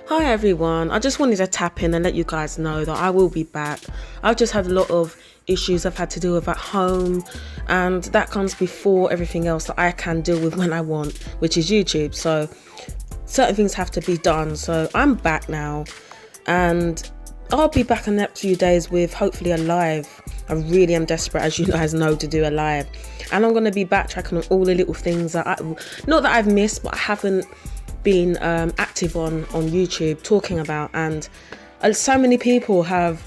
Hi everyone, I just wanted to tap in and let you guys know that I will be back. I've just had a lot of issues I've had to deal with at home, and that comes before everything else that I can deal with when I want, which is YouTube. So certain things have to be done. So I'm back now, and I'll be back in the next few days with hopefully a live. I really am desperate, as you guys know, to do a live, and I'm going to be backtracking on all the little things that not that I've missed, but I haven't been active on YouTube talking about. And so many people have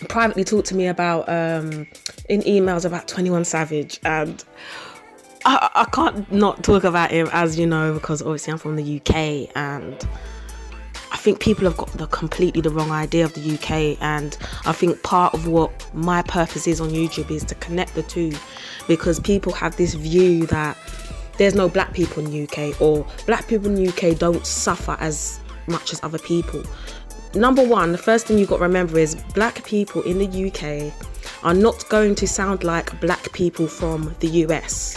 privately talked to me about in emails about 21 Savage, and I can't not talk about him, as you know, because obviously I'm from the UK, and I think people have got completely the wrong idea of the UK. And I think part of what my purpose is on YouTube is to connect the two, because people have this view that there's no black people in the UK, or black people in the UK don't suffer as much as other people. Number one, the first thing you've got to remember is black people in the UK are not going to sound like black people from the US.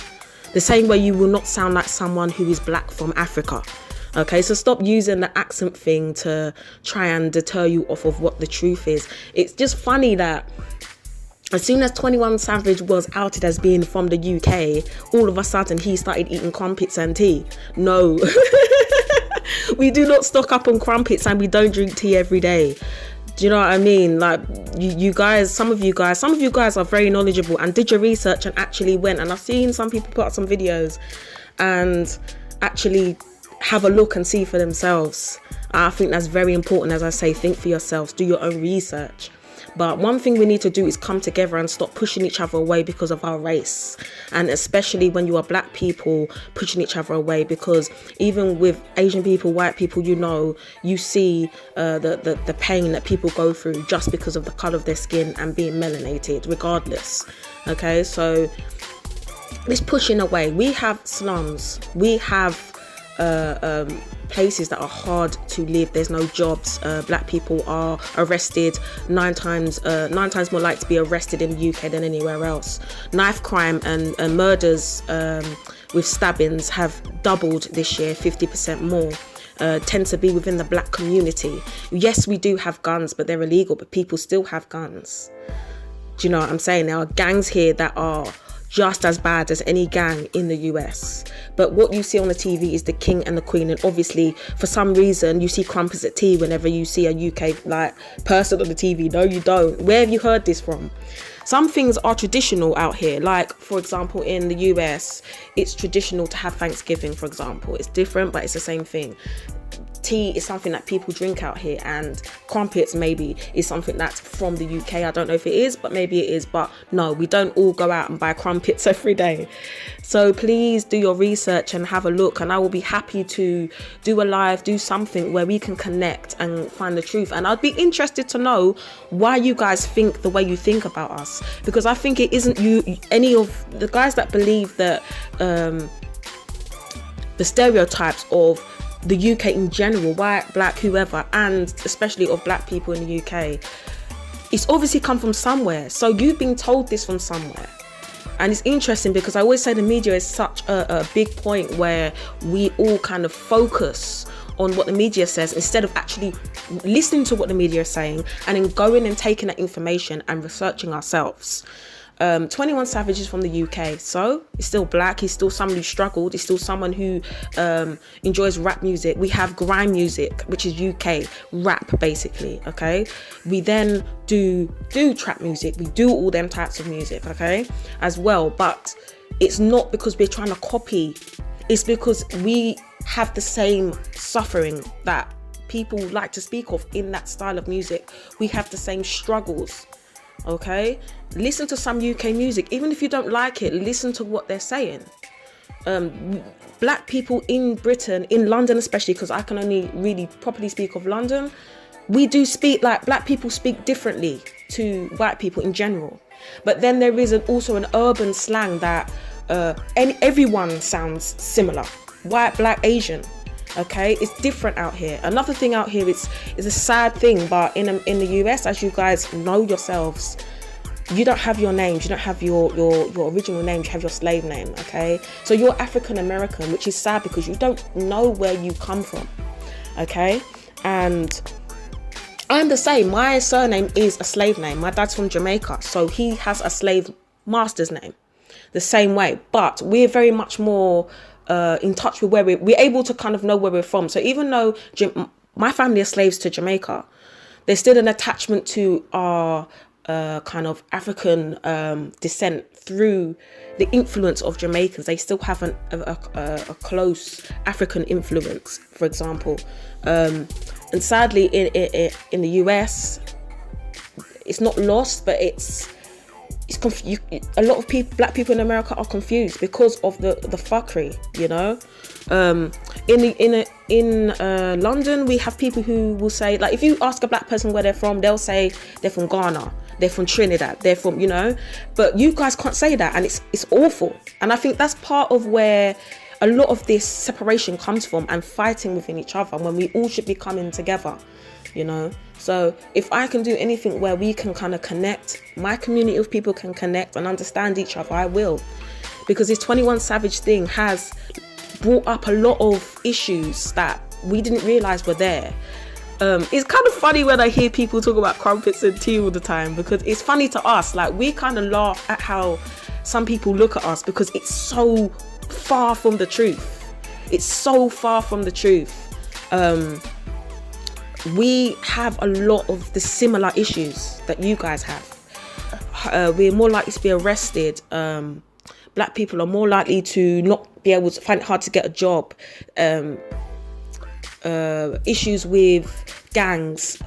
The same way you will not sound like someone who is black from Africa. Okay, so stop using the accent thing to try and deter you off of what the truth is. It's just funny that as soon as 21 Savage was outed as being from the UK, all of a sudden he started eating crumpets and tea. No, we do not stock up on crumpets, and we don't drink tea every day. Do you know what I mean? Like, you guys, some of you guys are very knowledgeable and did your research and actually went. And I've seen some people put up some videos and actually have a look and see for themselves. I think that's very important. As I say, think for yourselves, do your own research. But one thing we need to do is come together and stop pushing each other away because of our race. And especially when you are black people, pushing each other away, because even with Asian people, white people, you see the pain that people go through just because of the colour of their skin and being melanated, regardless. Okay, so this pushing away. We have slums. We have places that are hard to live. There's no jobs. Black people are arrested nine times more likely to be arrested in the UK than anywhere else. Knife crime and murders with stabbings have doubled this year, 50% more. Tend to be within the black community. Yes, we do have guns, but they're illegal, but people still have guns. Do you know what I'm saying? There are gangs here that are just as bad as any gang in the US. But what you see on the TV is the king and the queen, and obviously for some reason you see crumpets at tea whenever you see a UK person on the TV. No, you don't. Where have you heard this from? Some things are traditional out here, like for example in the US it's traditional to have Thanksgiving, for example. It's different, but it's the same thing. Tea is something that people drink out here, and crumpets maybe is something that's from the UK. I don't know if it is, but maybe it is. But no, we don't all go out and buy crumpets every day. So please do your research and have a look, and I will be happy to do a live, do something where we can connect and find the truth. And I'd be interested to know why you guys think the way you think about us, because I think it isn't any of the guys that believe that the stereotypes of the UK in general, white, black, whoever, and especially of black people in the UK, it's obviously come from somewhere. So you've been told this from somewhere. And it's interesting because I always say the media is such a big point where we all kind of focus on what the media says instead of actually listening to what the media is saying and then going and taking that information and researching ourselves. 21 Savage is from the UK, so he's still black. He's still someone who struggled. He's still someone who enjoys rap music. We have grime music, which is UK rap, basically. Okay, we then do trap music. We do all them types of music, okay, as well. But it's not because we're trying to copy. It's because we have the same suffering that people like to speak of in that style of music. We have the same struggles. Okay, listen to some UK music. Even if you don't like it, listen to what they're saying. Black people in Britain, in London especially, because I can only really properly speak of London, we do speak like black people speak differently to white people in general. But then there is also an urban slang that everyone sounds similar. White, black, Asian. Okay, it's different out here. Another thing out here is a sad thing, but in the US, as you guys know yourselves, you don't have your names. You don't have your original names. You have your slave name. Okay, so you're African American, which is sad because you don't know where you come from. Okay, and I'm the same. My surname is a slave name. My dad's from Jamaica, so he has a slave master's name the same way, but we're very much more in touch with where we're able to kind of know where we're from. So even though my family are slaves to Jamaica, there's still an attachment to our kind of African descent through the influence of Jamaicans. They still have a close African influence, for example. And sadly, in the US, it's not lost, but it's a lot of people, black people in America, are confused because of the fuckery, you know. In London, we have people who will say, like, if you ask a black person where they're from, they'll say they're from Ghana, they're from Trinidad, they're from, you know. But you guys can't say that, and it's awful. And I think that's part of where a lot of this separation comes from, and fighting within each other, when we all should be coming together, you know. So if I can do anything where we can kind of connect, my community of people can connect and understand each other, I will. Because this 21 Savage thing has brought up a lot of issues that we didn't realise were there. It's kind of funny when I hear people talk about crumpets and tea all the time, because it's funny to us. Like, we kind of laugh at how some people look at us, because it's so far from the truth. It's so far from the truth. We have a lot of the similar issues that you guys have. We're more likely to be arrested. Black people are more likely to not be able to find it hard to get a job. Issues with gangs,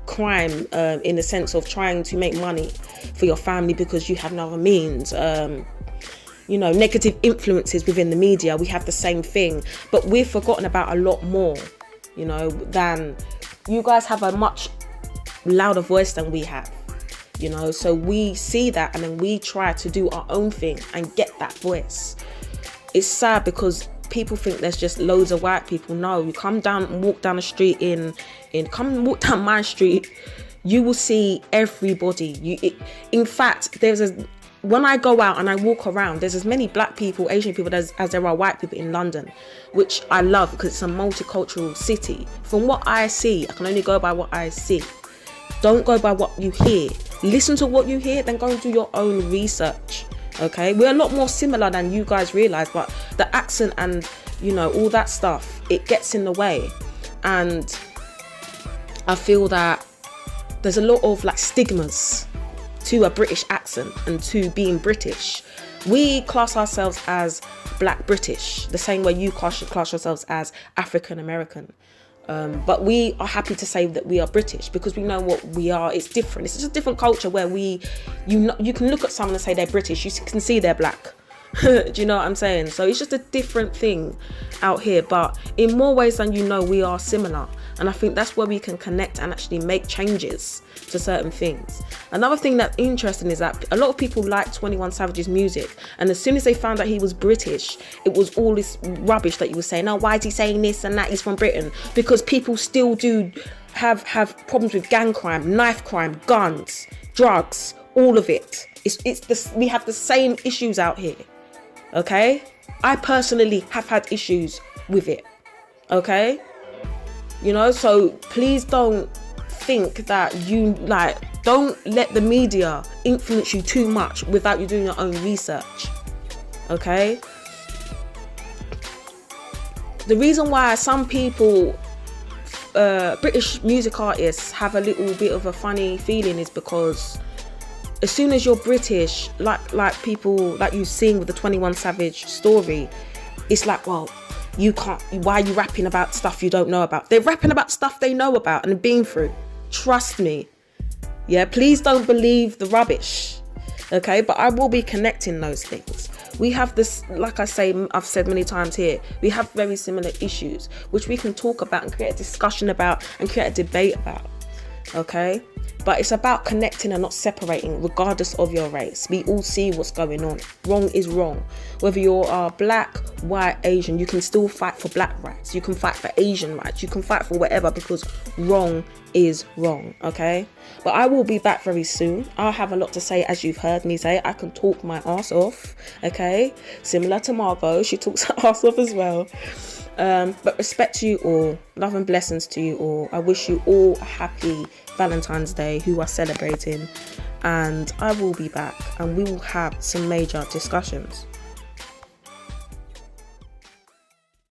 crime, in the sense of trying to make money for your family because you have no other means. You know, negative influences within the media. We have the same thing, but we've forgotten about a lot more, you know, than you guys have. A much louder voice than we have, you know. So we see that, and then we try to do our own thing and get that voice. It's sad because people think there's just loads of white people. No, you come down and walk down the street come walk down my street, you will see everybody. In fact, when I go out and I walk around, there's as many black people, Asian people as there are white people in London, which I love because it's a multicultural city. From what I see, I can only go by what I see. Don't go by what you hear. Listen to what you hear, then go and do your own research. Okay, we're a lot more similar than you guys realize, but the accent and, you know, all that stuff, it gets in the way. And I feel that there's a lot of like stigmas to a British accent and to being British. We class ourselves as Black British, the same way you class yourselves as African American. But we are happy to say that we are British because we know what we are. It's different. It's just a different culture where you can look at someone and say they're British. You can see they're black. Do you know what I'm saying? So it's just a different thing out here. But in more ways than you know, we are similar. And I think that's where we can connect and actually make changes to certain things. Another thing that's interesting is that a lot of people like 21 Savage's music, and as soon as they found out he was British, it was all this rubbish that you were saying, oh, why is he saying this and that, he's from Britain? Because people still do have problems with gang crime, knife crime, guns, drugs, all of it. We have the same issues out here. Okay, I personally have had issues with it. Okay, you know, so please don't think that don't let the media influence you too much without you doing your own research. Okay, the reason why some people, British music artists, have a little bit of a funny feeling is because as soon as you're British, like people like you sing with the 21 Savage story, it's like, well, you can't, why are you rapping about stuff you don't know about? They're rapping about stuff they know about and have been through. Trust me. Yeah, please don't believe the rubbish. Okay, but I will be connecting those things. We have this, like I've said many times here, we have very similar issues, which we can talk about and create a discussion about and create a debate about. Okay, but it's about connecting and not separating, regardless of your race. We all see what's going on. Wrong is wrong. Whether you're black, white, Asian, you can still fight for black rights. You can fight for Asian rights. You can fight for whatever, because wrong is wrong. Okay, but I will be back very soon. I'll have a lot to say, as you've heard me say. I can talk my ass off. Okay, similar to Margot, she talks her ass off as well. But respect to you all, love and blessings to you all. I wish you all a happy Valentine's Day who are celebrating, and I will be back and we will have some major discussions.